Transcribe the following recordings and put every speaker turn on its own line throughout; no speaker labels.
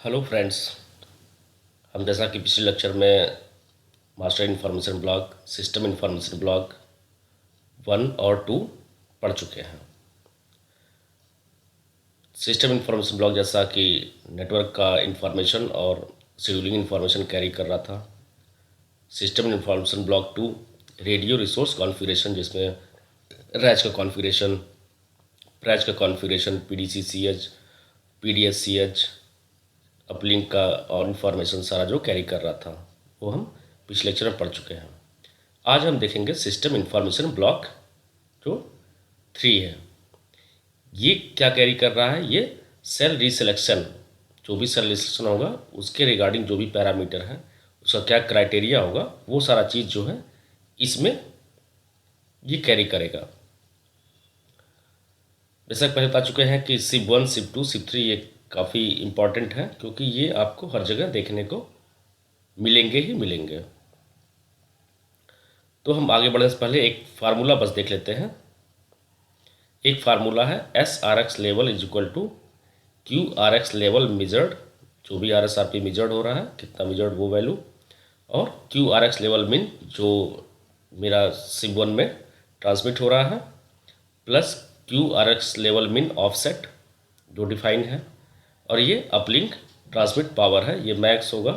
Hello friends. हम जैसा कि पिछले लेक्चर में master information block, system information block 1 और 2 पढ़ चुके हैं। सिस्टम इन्फॉर्मेशन ब्लॉक जैसा कि नेटवर्क का इन्फॉर्मेशन और शेड्यूलिंग इन्फॉर्मेशन कैरी कर रहा था। System information block 2 radio resource configuration, जिसमें रैच का कॉन्फ़िगरेशन, प्रैच का कॉन्फ़िगरेशन, PDCCH, PDSCH, अपलिंक का और इन्फॉर्मेशन सारा जो कैरी कर रहा था वो हम पिछले लेक्चर में पढ़ चुके हैं। आज हम देखेंगे सिस्टम इन्फॉर्मेशन ब्लॉक जो 3 है। ये क्या कैरी कर रहा है? ये सेल रिसिलेक्शन, जो भी सेल रिसिलेक्शन होगा उसके रिगार्डिंग जो भी पैरामीटर है, उसका क्या क्राइटेरिया होगा, वो सारा चीज़ जो है इसमें ये कैरी करेगा। जैसा पहले बता चुके हैं कि SIP1, SIP2, SIP3 ये काफ़ी इम्पॉर्टेंट है, क्योंकि ये आपको हर जगह देखने को मिलेंगे ही मिलेंगे। तो हम आगे बढ़ने से पहले एक फार्मूला बस देख लेते हैं। एक फार्मूला है SRX level is equal to QRX level measured, जो भी RSRP मेजर्ड हो रहा है, कितना मेजर्ड वो वैल्यू, और QRX लेवल मीन जो मेरा SIP1 में ट्रांसमिट हो रहा है, plus QRX level mean offset जो डिफाइन है, और ये अपलिंक ट्रांसमिट पावर है। ये मैक्स होगा,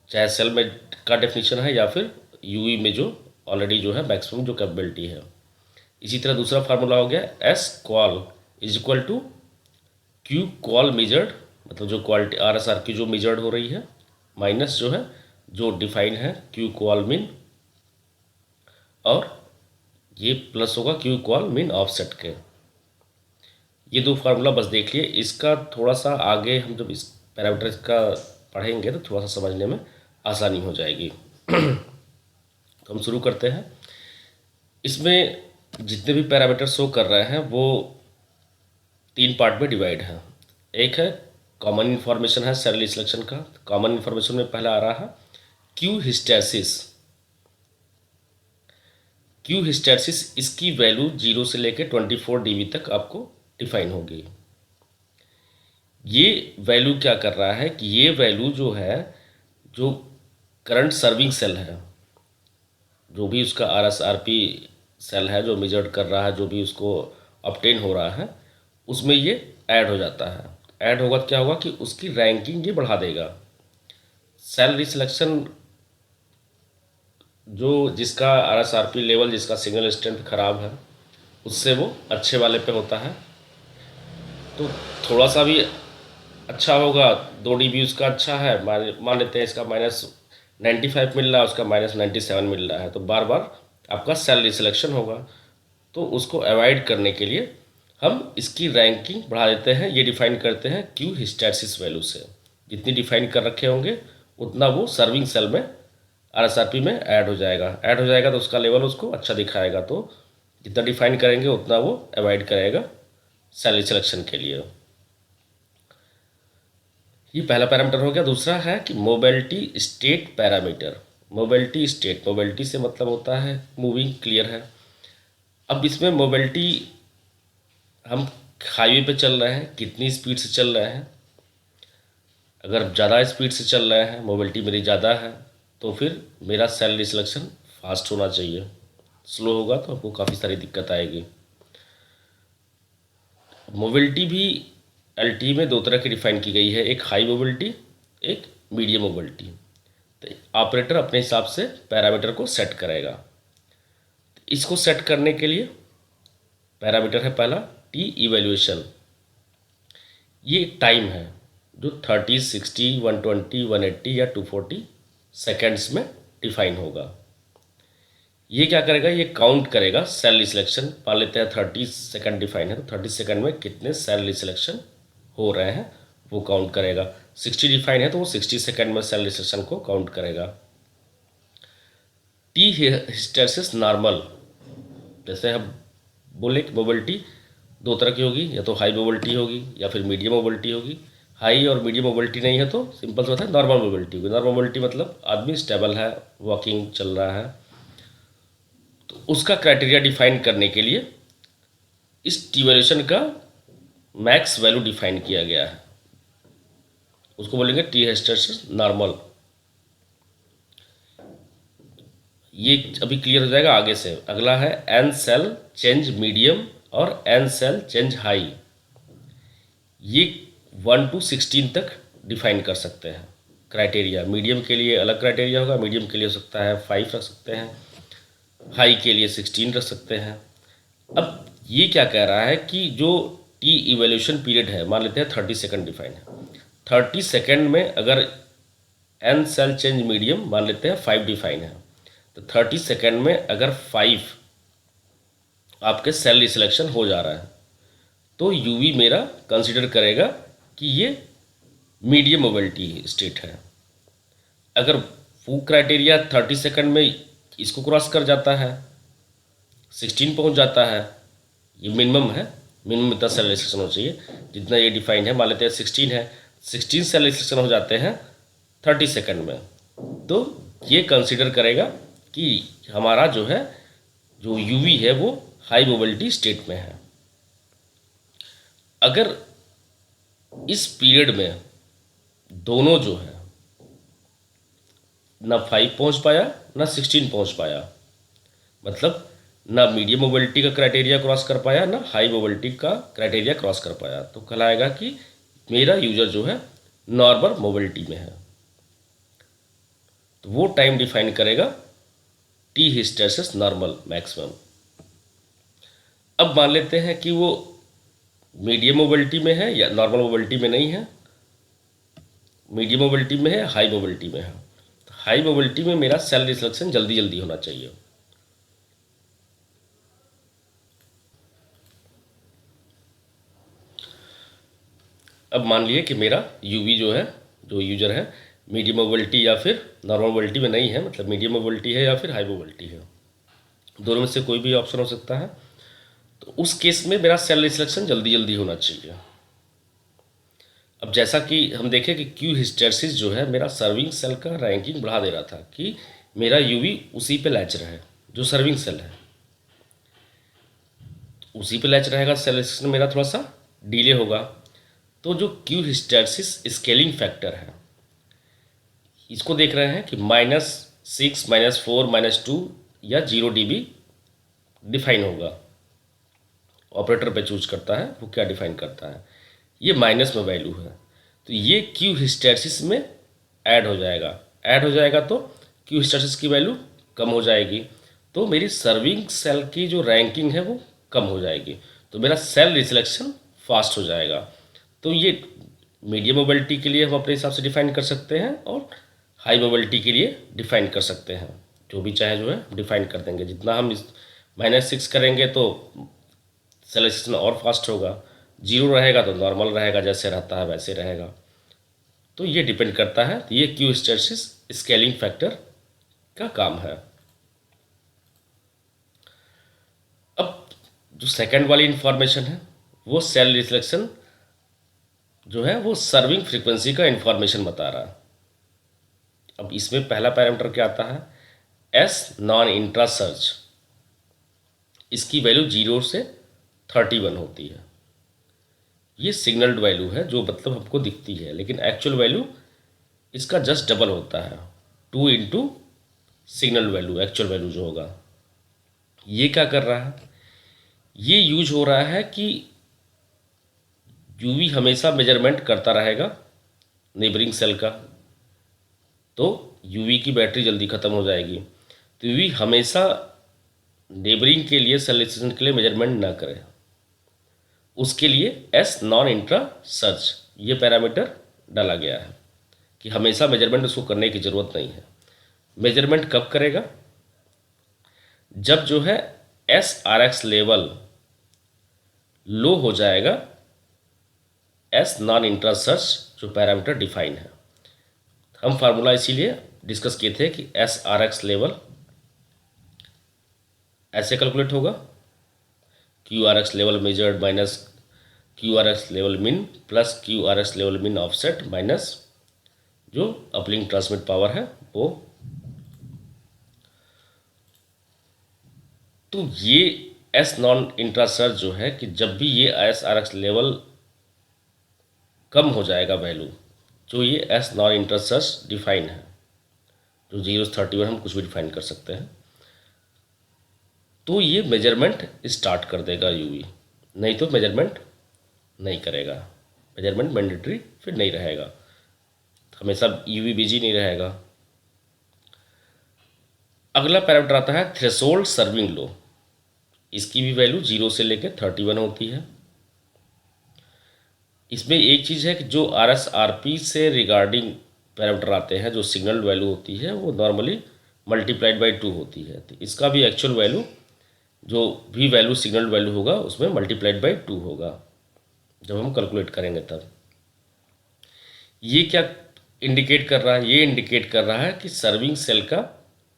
चाहे सेल में का डेफिनेशन है या फिर यूई में जो ऑलरेडी जो है मैक्सिमम जो कैपेबिलिटी है। इसी तरह दूसरा फार्मूला हो गया S qual is equal to Q qual measured, मतलब जो क्वालिटी RSRP जो मेजर्ड हो रही है, माइनस जो है जो डिफाइन है Q क्वाल मीन, और ये प्लस होगा Q क्वाल मीन ऑफसेट के। ये दो फार्मूला बस देख लिए। इसका थोड़ा सा आगे हम जब इस पैरामीटर का पढ़ेंगे तो थोड़ा सा समझने में आसानी हो जाएगी। तो हम शुरू करते हैं। इसमें जितने भी पैरामीटर शो कर रहे हैं वो 3 पार्ट में डिवाइड है। एक है कॉमन इन्फॉर्मेशन है सेल सिलेक्शन का। कॉमन इन्फॉर्मेशन में पहला आ रहा है क्यू हिस्टैसिस। क्यू हिस्टैसिस इसकी वैल्यू 0 से लेकर 24 dB तक आपको डिफाइन होगी। ये वैल्यू क्या कर रहा है कि ये वैल्यू जो है, जो करंट सर्विंग सेल है, जो भी उसका RSRP सेल है जो मेजर्ड कर रहा है, जो भी उसको ऑब्टेन हो रहा है, उसमें ये ऐड हो जाता है। ऐड होगा तो क्या होगा कि उसकी रैंकिंग ये बढ़ा देगा। सेल रिसिलेक्शन जो जिसका RSRP लेवल, जिसका सिग्नल स्ट्रेंथ खराब है, उससे वो अच्छे वाले पे होता है। तो थोड़ा सा भी अच्छा होगा, 2 dB उसका अच्छा है, मान लेते हैं इसका -95 मिल रहा है, उसका -97 मिल रहा है, तो बार बार आपका सेल रिसिलेक्शन होगा। तो उसको अवॉइड करने के लिए हम इसकी रैंकिंग बढ़ा देते हैं। ये डिफाइन करते हैं क्यू हिस्टैसिस वैल्यू से। जितनी डिफाइन कर रखे होंगे उतना वो सर्विंग सेल में RSRP में ऐड हो जाएगा। ऐड हो जाएगा तो उसका लेवल उसको अच्छा दिखाएगा। तो जितना डिफाइन करेंगे उतना वो अवॉइड करेगा सेल रिसिलेक्शन के लिए। ये पहला पैरामीटर हो गया। दूसरा है कि mobility state parameter. Mobility state, mobility से मतलब होता है मूविंग, क्लियर है। अब इसमें मोबिलिटी, हम हाईवे पे चल रहे हैं, कितनी स्पीड से चल रहे हैं। अगर ज़्यादा स्पीड से चल रहे हैं, मोबिलिटी मेरी ज़्यादा है, तो फिर मेरा सेल रिसिलेक्शन फास्ट होना चाहिए। स्लो होगा तो आपको काफ़ी सारी दिक्कत आएगी। मोबिलिटी भी LTE में 2 तरह की डिफाइन की गई है, एक हाई मोबिलिटी, एक मीडियम मोबिलिटी। तो ऑपरेटर अपने हिसाब से पैरामीटर को सेट करेगा। इसको सेट करने के लिए पैरामीटर है पहला T इवैल्यूएशन। ये टाइम है जो 30, 60, 120, 180 या 240 सेकेंड्स में डिफाइन होगा। ये क्या करेगा? ये काउंट करेगा सेल रिसिलेक्शन। मान लेते हैं 30 सेकंड डिफाइन है, तो 30 सेकंड में कितने सेल रिसिलेक्शन हो रहे हैं वो काउंट करेगा। 60 डिफाइन है तो वो 60 सेकंड में सेल रिसिलेक्शन को काउंट करेगा। T हिस्टैसिस नॉर्मल, जैसे हम बोले कि मोबिलिटी 2 तरह की होगी, या तो हाई मोबिलिटी होगी या फिर मीडियम मोबिलिटी होगी। हाई और मीडियम मोबिलिटी नहीं है तो सिंपल सा होता है नॉर्मल मोबिलिटी होगी। नॉर्मल मोबिलिटी मतलब आदमी स्टेबल है, वॉकिंग चल रहा है। तो उसका क्राइटेरिया डिफाइन करने के लिए इस टी वैल्यूएशन का मैक्स वैल्यू डिफाइन किया गया है। उसको बोलेंगे टी हिस्टेरेसिस नॉर्मल। ये अभी क्लियर हो जाएगा आगे से। अगला है एन सेल चेंज मीडियम और एन सेल चेंज हाई। ये 1 to 16 तक डिफाइन कर सकते हैं क्राइटेरिया। मीडियम के लिए अलग क्राइटेरिया होगा, मीडियम के लिए हो सकता है 5 रख सकते हैं, हाई के लिए 16 रख सकते हैं। अब ये क्या कह रहा है कि जो टी इवोल्यूशन पीरियड है, मान लेते हैं 30 सेकंड डिफाइन है, 30 सेकंड में अगर एन सेल चेंज मीडियम मान लेते हैं 5 डिफाइन है, तो 30 सेकंड में अगर 5 आपके सेल रिसिलेक्शन हो जा रहा है तो यूवी मेरा कंसिडर करेगा कि ये मीडियम मोबिलिटी स्टेट है। अगर वो क्राइटेरिया 30 सेकंड में इसको क्रॉस कर जाता है, 16 पहुंच जाता है, ये मिनिमम है, मिनिमम इतना सेल रिस्ट्रिक्शन होना चाहिए जितना ये डिफाइन है। मान लेते हैं 16 है, 16 सेल रिस्ट्रिक्शन हो जाते हैं 30 सेकंड में, तो ये कंसिडर करेगा कि हमारा जो है जो यूवी है वो हाई मोबिलिटी स्टेट में है। अगर इस पीरियड में दोनों जो है ना 5 पहुंच पाया ना 16 पहुंच पाया, मतलब ना मीडियम मोबिलिटी का क्राइटेरिया क्रॉस कर पाया ना हाई मोबिलिटी का क्राइटेरिया क्रॉस कर पाया, तो कहलाएगा कि मेरा यूजर जो है नॉर्मल मोबिलिटी में है। तो वो टाइम डिफाइन करेगा टी हिस्टेरेसिस नॉर्मल मैक्सिमम। अब मान लेते हैं कि वो मीडियम मोबिलिटी में है या नॉर्मल मोबिलिटी में नहीं है, मीडियम मोबिलिटी में है, हाई मोबिलिटी में है। तो हाई मोबिलिटी में मेरा सेल रिसलेक्शन जल्दी जल्दी होना चाहिए। अब मान लिए कि मेरा यूवी जो है, जो यूजर है, मीडियम मोबिलिटी या फिर नॉर्मल मोबिलिटी में नहीं है, मतलब मीडियम मोबिलिटी है या फिर हाई मोबिलिटी है, दोनों में से कोई भी ऑप्शन हो सकता है। तो उस केस में मेरा सेल रिसलेक्शन जल्दी जल्दी होना चाहिए। अब जैसा कि हम देखें कि क्यू हिस्टेरेसिस जो है मेरा सर्विंग सेल का रैंकिंग बढ़ा दे रहा था कि मेरा यूवी उसी पे लैच रहे, जो सर्विंग सेल है उसी पे लैच रहेगा, सेल रिसलेक्शन मेरा थोड़ा सा डिले होगा। तो जो क्यू हिस्टेरेसिस स्केलिंग फैक्टर है, इसको देख रहे हैं कि -6, -4, -2 या 0 dB डिफाइन होगा। ऑपरेटर पे चूज करता है वो क्या डिफाइन करता है, ये माइनस में वैल्यू है, तो ये क्यू हिस्टेरेसिस में ऐड हो जाएगा। ऐड हो जाएगा तो क्यू हिस्टेरेसिस की वैल्यू कम हो जाएगी, तो मेरी सर्विंग सेल की जो रैंकिंग है वो कम हो जाएगी, तो मेरा सेल रिसलेक्शन फास्ट हो जाएगा। तो ये मीडियम मोबिलिटी के लिए हम अपने हिसाब से डिफाइन कर सकते हैं और हाई मोबिलिटी के लिए डिफाइन कर सकते हैं, जो भी चाहे जो है डिफाइन कर देंगे। जितना हम इस -6 करेंगे तो सेल रिसलेक्शन और फास्ट होगा, 0 रहेगा तो नॉर्मल रहेगा, जैसे रहता है वैसे रहेगा। तो ये डिपेंड करता है, तो ये क्यू हिस्टेरेसिस स्केलिंग फैक्टर का काम है। अब जो सेकंड वाली इंफॉर्मेशन है वो सेल रिफ्लेक्शन जो है वो सर्विंग फ्रीक्वेंसी का इंफॉर्मेशन बता रहा है। अब इसमें पहला पैरामीटर क्या आता है, एस नॉन इंट्रा सर्च, इसकी वैल्यू 0 से 31 होती है। ये सिग्नल्ड वैल्यू है जो मतलब हमको दिखती है, लेकिन एक्चुअल वैल्यू इसका जस्ट डबल होता है, 2 into signal value, actual value जो होगा। ये क्या कर रहा है, ये यूज हो रहा है कि यूवी हमेशा मेजरमेंट करता रहेगा नेबरिंग सेल का, तो यूवी की बैटरी जल्दी ख़त्म हो जाएगी। तो यूवी हमेशा नेबरिंग के लिए सेल रिसेशन के लिए मेजरमेंट ना करे, उसके लिए एस नॉन इंट्रा सर्च ये पैरामीटर डाला गया है कि हमेशा मेजरमेंट उसको करने की ज़रूरत नहीं है। मेजरमेंट कब करेगा, जब जो है SRX लेवल लो हो जाएगा एस नॉन इंट्रा सर्च जो पैरामीटर डिफाइन है। हम फार्मूला इसीलिए डिस्कस किए थे कि SRX लेवल ऐसे कैलकुलेट होगा, QRX level measured minus QRX level मिन प्लस QRX लेवल मिन ऑफसेट माइनस जो अपलिंक ट्रांसमिट पावर है वो। तो ये एस नॉन इंट्रा सर्च जो है कि जब भी ये SRX लेवल कम हो जाएगा वैल्यू, जो ये एस नॉन इंटरसेप्ट डिफाइन है, जो 0-31 हम कुछ भी डिफाइन कर सकते हैं, तो ये मेजरमेंट स्टार्ट कर देगा यूवी, नहीं तो मेजरमेंट नहीं करेगा। मेजरमेंट मैंडेटरी फिर नहीं रहेगा, हमेशा यूवी बिजी नहीं रहेगा। अगला पैरामीटर आता है थ्रेशोल्ड सर्विंग लो। इसकी भी वैल्यू 0 से लेकर 31 होती है। इसमें एक चीज़ है कि जो RSRP से रिगार्डिंग पैरामीटर आते हैं, जो सिग्नल वैल्यू होती है वो नॉर्मली मल्टीप्लाइड बाई 2 होती है। तो इसका भी एक्चुअल वैल्यू, जो भी वैल्यू सिग्नल वैल्यू होगा उसमें मल्टीप्लाइड बाई 2 होगा जब हम कैलकुलेट करेंगे तब। ये क्या इंडिकेट कर रहा है? ये इंडिकेट कर रहा है कि सर्विंग सेल का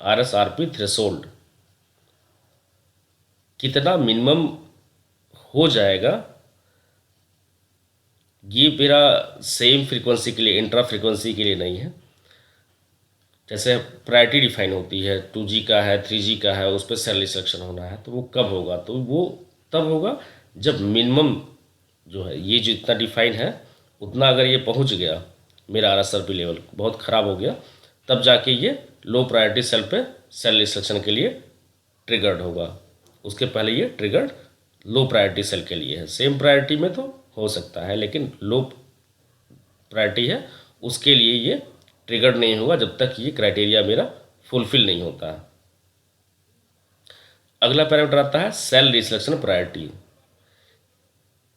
RSRP थ्रेशोल्ड कितना मिनिमम हो जाएगा। ये मेरा सेम फ्रीक्वेंसी के लिए, इंट्रा फ्रीक्वेंसी के लिए नहीं है। जैसे प्रायोरिटी डिफाइन होती है, 2G का है, 3G का है, उस पर सेल रिस्ट्रिक्शन होना है, तो वो कब होगा? तो वो तब होगा जब मिनिमम जो है ये जितना डिफाइन है उतना अगर ये पहुंच गया, मेरा RSRP लेवल बहुत ख़राब हो गया, तब जाके ये लो प्रायोरिटी सेल पे सेल रिस्ट्रिक्शन के लिए ट्रिगर्ड होगा। उसके पहले ये ट्रिगर्ड लो प्रायोरिटी सेल के लिए है। सेम प्रायोरिटी में तो हो सकता है, लेकिन लो प्रायोरिटी है उसके लिए ये ट्रिगर्ड नहीं होगा जब तक ये क्राइटेरिया मेरा फुलफिल नहीं होता। अगला पैरामीटर आता है सेल रिस्ट्रिक्शन प्रायोरिटी।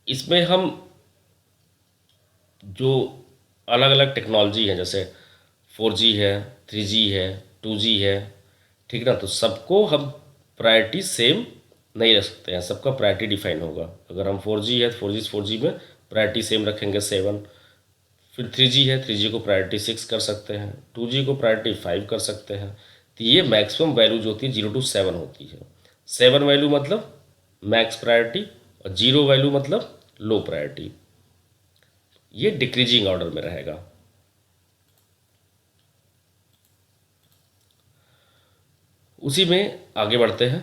इसमें हम जो अलग अलग टेक्नोलॉजी है, जैसे 4G है, 3G है, 2G है, ठीक ना, तो सबको हम प्रायोरिटी सेम नहीं रख सकते हैं, सबका प्रायोरिटी डिफाइन होगा। अगर हम 4G है तो 4G में प्रायोरिटी सेम रखेंगे 7, फिर 3G है, 3G को प्रायोरिटी 6 कर सकते हैं, 2G को प्रायोरिटी 5 कर सकते हैं। तो ये मैक्सिमम वैल्यू जो होती है 0 to 7 होती है। 7 वैल्यू मतलब मैक्स प्रायोरिटी और 0 वैल्यू मतलब लो प्रायोरिटी। ये डिक्रीजिंग ऑर्डर में रहेगा। उसी में आगे बढ़ते हैं।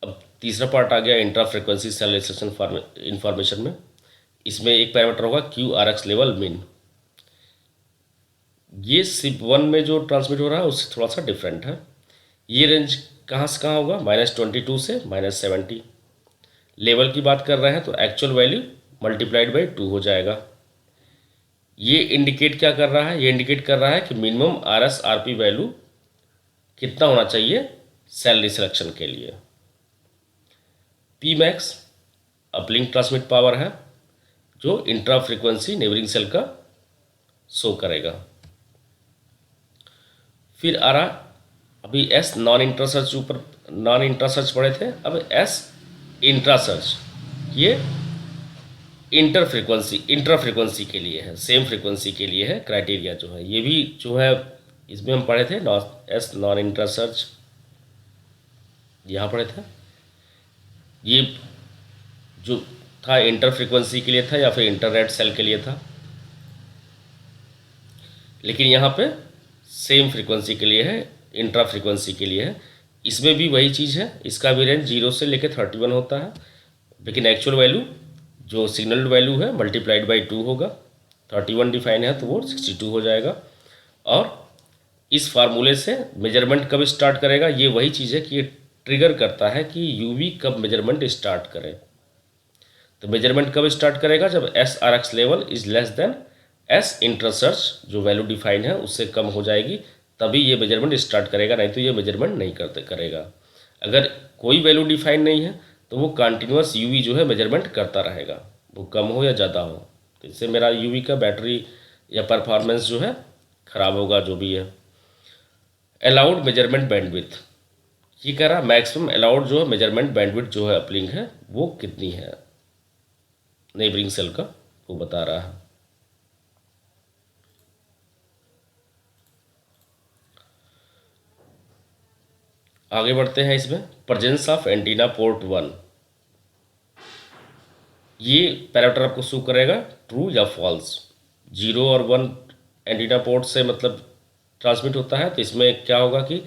अब तीसरा पार्ट आ गया intra frequency cell restriction information में। इसमें एक पैरामीटर होगा QRX लेवल मिन। ये SIP1 में जो ट्रांसमिट हो रहा है उससे थोड़ा सा डिफरेंट है। ये रेंज कहाँ से कहाँ होगा? -22 से -70। लेवल की बात कर रहे हैं तो एक्चुअल वैल्यू मल्टीप्लाइड बाई 2 हो जाएगा। ये इंडिकेट क्या कर रहा है? ये इंडिकेट कर रहा है कि मिनिमम RSRP वैल्यू कितना होना चाहिए सेल रिस्ट्रिक्शन के लिए। Pmax अपलिंक ट्रांसमिट पावर है जो इंट्रा फ्रीक्वेंसी नेबरिंग सेल का शो करेगा। फिर आ रहा, अभी S नॉन इंट्रा सर्च, ऊपर नॉन इंट्रा सर्च पढ़े थे, अब S इंट्रा सर्च, ये इंट्रा फ्रीक्वेंसी के लिए है, सेम फ्रीक्वेंसी के लिए है। क्राइटेरिया जो है ये भी जो है इसमें हम पढ़े थे, S नॉन इंट्रा सर्च यहाँ पढ़े थे। ये जो था इंटर फ्रीक्वेंसी के लिए था या फिर इंटरनेट सेल के लिए था, लेकिन यहाँ पे सेम फ्रीक्वेंसी के लिए है, इंट्रा फ्रीक्वेंसी के लिए है। इसमें भी वही चीज़ है, इसका भी रेंज 0 से लेकर 31 होता है, लेकिन एक्चुअल वैल्यू जो सिग्नल वैल्यू है मल्टीप्लाइड बाई 2 होगा। 31 डिफाइन है तो वो 62 हो जाएगा। और इस फार्मूले से मेजरमेंट कब स्टार्ट करेगा, ये वही चीज़ है कि ये ट्रिगर करता है कि यूवी कब मेजरमेंट स्टार्ट करे। तो मेजरमेंट कब स्टार्ट करेगा? जब SRX level is less than S इंटरसर्च, जो वैल्यू डिफाइन है उससे कम हो जाएगी, तभी ये मेजरमेंट स्टार्ट करेगा, नहीं तो ये मेजरमेंट नहीं करेगा। अगर कोई वैल्यू डिफाइन नहीं है तो वो कंटिन्यूस यूवी जो है मेजरमेंट करता रहेगा, वो कम हो या ज़्यादा हो। तो इससे मेरा यूवी का बैटरी या परफॉर्मेंस जो है ख़राब होगा, जो भी है। अलाउड मेजरमेंट बैंडविड्थ, ये कह रहा मैक्सिमम अलाउड जो है मेजरमेंट बैंडविड्थ जो है अपलिंक है वो कितनी है नेबरिंग सेल का, वो बता रहा है। आगे बढ़ते हैं। इसमें प्रेजेंस ऑफ एंटीना पोर्ट 1, ये पैरामीटर आपको शो करेगा ट्रू या फॉल्स। 0 और 1 एंटीना पोर्ट से मतलब ट्रांसमिट होता है, तो इसमें क्या होगा कि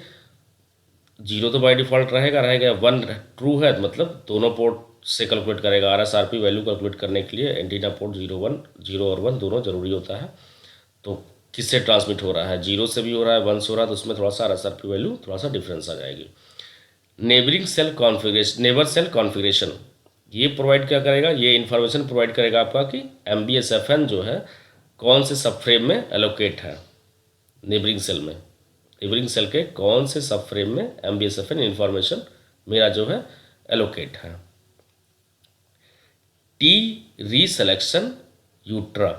0 तो बाय डिफ़ॉल्ट रहेगा, 1 ट्रू है मतलब दोनों पोर्ट से कैलकुलेट करेगा। RSRP वैल्यू कैलकुलेट करने के लिए एंटीना पोर्ट 0 और 1 दोनों ज़रूरी होता है। तो किससे ट्रांसमिट हो रहा है, 0 से भी हो रहा है, 1 से हो रहा है, तो उसमें थोड़ा सा RSRP वैल्यू थोड़ा सा डिफरेंस आ जाएगी। नेबर सेल कॉन्फ़िगरेशन ये प्रोवाइड क्या करेगा, ये इन्फॉर्मेशन प्रोवाइड करेगा आपका कि MBSFN जो है कौन से सब फ्रेम में एलोकेट है। नेबरिंग सेल के कौन से सब फ्रेम में MBSFN इन्फॉर्मेशन मेरा जो है एलोकेट है। टी रीसेलेक्शन यूट्रा,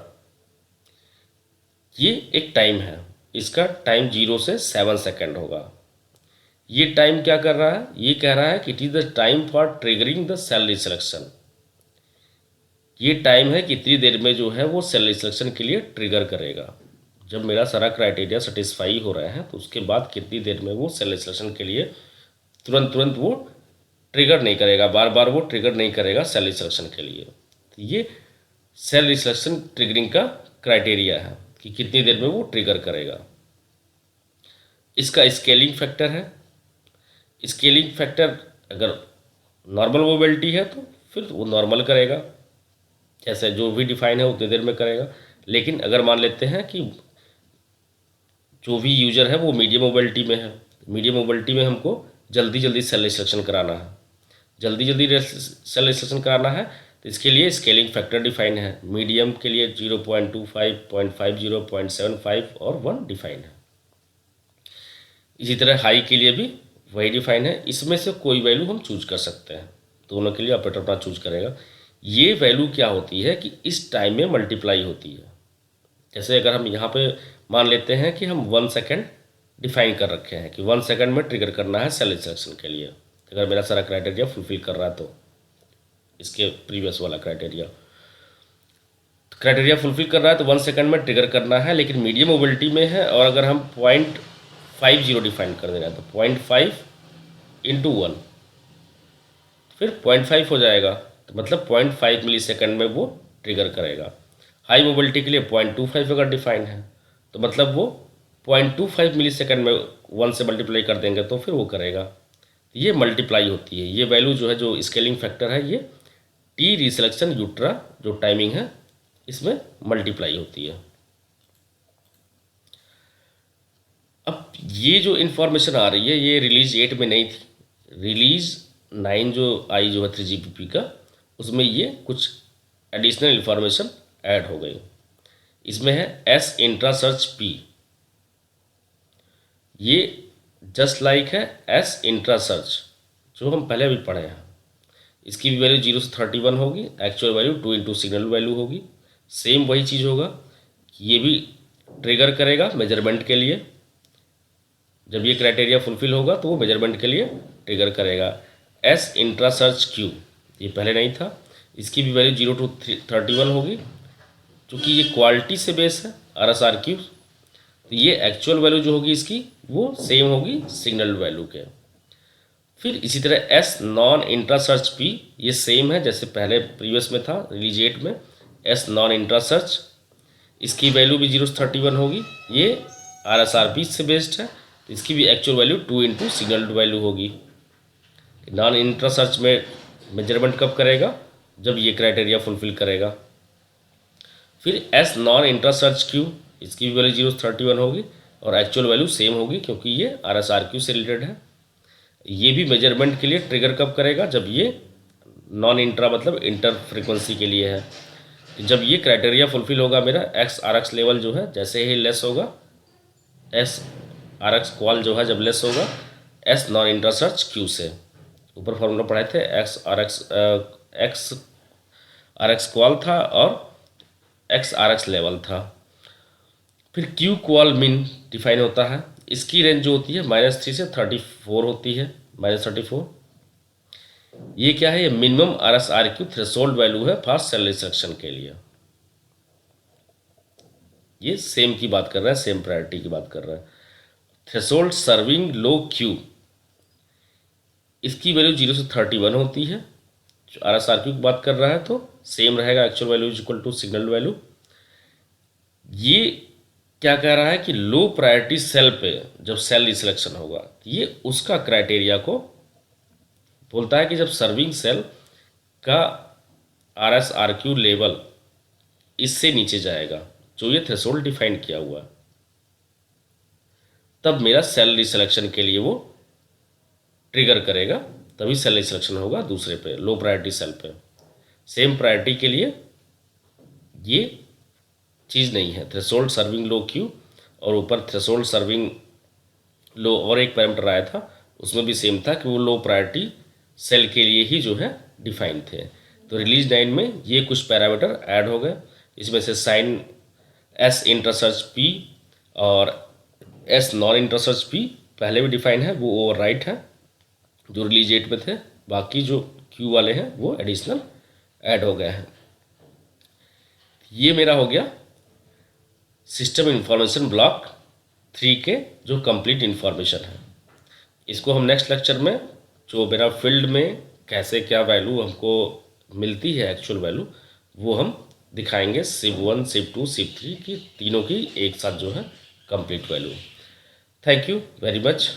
ये एक टाइम है, इसका टाइम 0 से 7 सेकेंड होगा। ये टाइम क्या कर रहा है, ये कह रहा है कि it is the time for triggering the cell reselection. ये टाइम है कितनी देर में जो है वो सेल रिसेलेक्शन के लिए ट्रिगर करेगा। जब मेरा सारा क्राइटेरिया सेटिस्फाई हो रहा है तो उसके बाद कितनी देर में वो सेल रिसेलेक्शन के लिए तुरंत वो ट्रिगर नहीं करेगा, बार बार वो ट्रिगर नहीं करेगा सेल रिसेलेक्शन के लिए। तो ये सेल रिसेलेक्शन ट्रिगरिंग का क्राइटेरिया है कि कितनी देर में वो ट्रिगर करेगा। इसका स्केलिंग फैक्टर है। स्केलिंग फैक्टर अगर नॉर्मल मोबिलिटी है तो फिर वो नॉर्मल करेगा, जैसे जो भी डिफाइन है उतनी देर में करेगा। लेकिन अगर मान लेते हैं कि जो भी यूजर है वो मीडियम मोबिलिटी में है, मीडियम मोबिलिटी में हमको जल्दी जल्दी सेल रिसेलेक्शन कराना है, सेल रिसेलेक्शन कराना है, तो इसके लिए स्केलिंग फैक्टर डिफाइन है। मीडियम के लिए 0.25, 0.50, 0.75 और 1 डिफाइन है। इसी तरह हाई के लिए भी वही डिफाइन है। इसमें से कोई वैल्यू हम चूज कर सकते हैं, दोनों के लिए ऑपरेटर अपना चूज करेगा। ये वैल्यू क्या होती है कि इस टाइम में मल्टीप्लाई होती है। जैसे अगर हम यहाँ पे मान लेते हैं कि हम 1 सेकेंड डिफाइन कर रखे हैं कि 1 सेकेंड में ट्रिगर करना है सेल रिसेलेक्शन के लिए, अगर मेरा सारा क्राइटेरिया फुलफिल कर रहा है तो इसके प्रीवियस वाला क्राइटेरिया फुलफिल कर रहा है तो 1 सेकेंड में ट्रिगर करना है, लेकिन मीडियम मोबिलिटी में है। और अगर हम 0.50 डिफाइन कर दे रहे हैं तो 0.5 × 1 फिर 0.5 हो जाएगा, तो मतलब 0.5 मिली सेकेंड में वो ट्रिगर करेगा। हाई मोबिलिटी के लिए 0.25 अगर डिफाइन है तो मतलब वो 0.25 मिली सेकेंड में 1 से मल्टीप्लाई कर देंगे तो फिर वो करेगा। ये मल्टीप्लाई होती है, ये वैल्यू जो है जो स्केलिंग फैक्टर है, ये टी रिसेलेक्शन यूट्रा जो टाइमिंग है इसमें मल्टीप्लाई होती है। अब ये जो इन्फॉर्मेशन आ रही है ये रिलीज 8 में नहीं थी, रिलीज 9 जो आई जो है 3GPP का, उसमें ये कुछ एडिशनल इन्फॉर्मेशन ऐड हो गई। इसमें है एस इंट्रा सर्च पी, ये जस्ट लाइक है एस इंट्रा सर्च जो हम पहले भी पढ़े हैं। इसकी भी वैल्यू 0 से 31 होगी, एक्चुअल वैल्यू 2 × सिग्नल वैल्यू होगी। सेम वही चीज़ होगा, ये भी ट्रिगर करेगा मेजरमेंट के लिए। जब ये क्राइटेरिया फुलफिल होगा तो वो मेजरमेंट के लिए ट्रिगर करेगा। एस इंट्रा सर्च क्यू ये पहले नहीं था, इसकी भी वैल्यू 0 to 31 होगी। क्योंकि ये क्वालिटी से बेस है RSRQ, तो ये एक्चुअल वैल्यू जो होगी इसकी वो सेम होगी सिग्नल वैल्यू के। फिर इसी तरह S non intra search P, ये सेम है जैसे पहले प्रीवियस में था रिलीज 8 में। एस नॉन इंट्रा सर्च, इसकी वैल्यू भी 0 से 31 होगी, ये RSRP से बेस्ड है, तो इसकी भी एक्चुअल वैल्यू 2 × सिग्नल वैल्यू होगी। नॉन इंट्रा सर्च में मेजरमेंट कब करेगा, जब ये क्राइटेरिया फुलफिल करेगा। फिर S non intra search Q, इसकी भी वैल्यू 0 से 31 होगी और एक्चुअल वैल्यू सेम होगी क्योंकि ये RSRQ से रिलेटेड है। ये भी मेजरमेंट के लिए ट्रिगर कब करेगा, जब ये नॉन इंट्रा मतलब इंटर फ्रीक्वेंसी के लिए है। जब ये क्राइटेरिया फुलफिल होगा मेरा XRX लेवल जो है जैसे ही लेस होगा, SRX क्वाल जो है जब लेस होगा S non intra search Q से। ऊपर फॉर्मूला पढ़ाए थे, XRX क्वाल था और XRX लेवल था। फिर क्यू क्वाल मिन डिफाइन होता है, इसकी रेंज जो होती है -3 से 34 होती है, -34। ये क्या है, ये मिनिमम RSRQ थ्रेशोल्ड वैल्यू है फॉर सेल रिसेक्शन के लिए। ये सेम की बात कर रहा है, सेम प्रायोरिटी की बात कर रहा है। थ्रेशोल्ड सर्विंग लो क्यू, इसकी वैल्यू 0 से 31 होती है। जो RSRQ की बात कर रहा है तो सेम रहेगा, actual value equal to signal value. ये क्या कह रहा है कि लो प्रायोरिटी सेल पे जब सेल रिसेलेक्शन होगा, ये उसका क्राइटेरिया को बोलता है कि जब सर्विंग सेल का RS/RQ लेवल इससे नीचे जाएगा, जो ये थ्रेशोल्ड डिफाइन किया हुआ है, तब मेरा सेल रिसिलेक्शन के लिए वो ट्रिगर करेगा, तभी सेल रिसिलेक्शन होगा दूसरे पे, लो प्रायोरिटी सेल पे। सेम प्रायोरिटी के लिए ये चीज़ नहीं है, थ्रेशोल्ड सर्विंग लो क्यू, और ऊपर थ्रेशोल्ड सर्विंग लो और एक पैरामीटर आया था, उसमें भी सेम था कि वो लो प्रायोरिटी सेल के लिए ही जो है डिफाइन थे। तो रिलीज 9 में ये कुछ पैरामीटर ऐड हो गए, इसमें से साइन एस इंटरसर्च पी और एस नॉन इंटरसर्च पी पहले भी डिफाइन है, वो ओवरराइट है जो रिलीज 8 में थे, बाकी जो क्यू वाले हैं वो एडिशनल ऐड हो गए हैं। ये मेरा हो गया सिस्टम इंफॉर्मेशन ब्लॉक 3 के जो कंप्लीट इंफॉर्मेशन है। इसको हम नेक्स्ट लेक्चर में, जो मेरा फील्ड में कैसे क्या वैल्यू हमको मिलती है एक्चुअल वैल्यू, वो हम दिखाएंगे सिव 1, सिव 2, सिव 3 की तीनों की एक साथ जो है complete value. Thank you very much.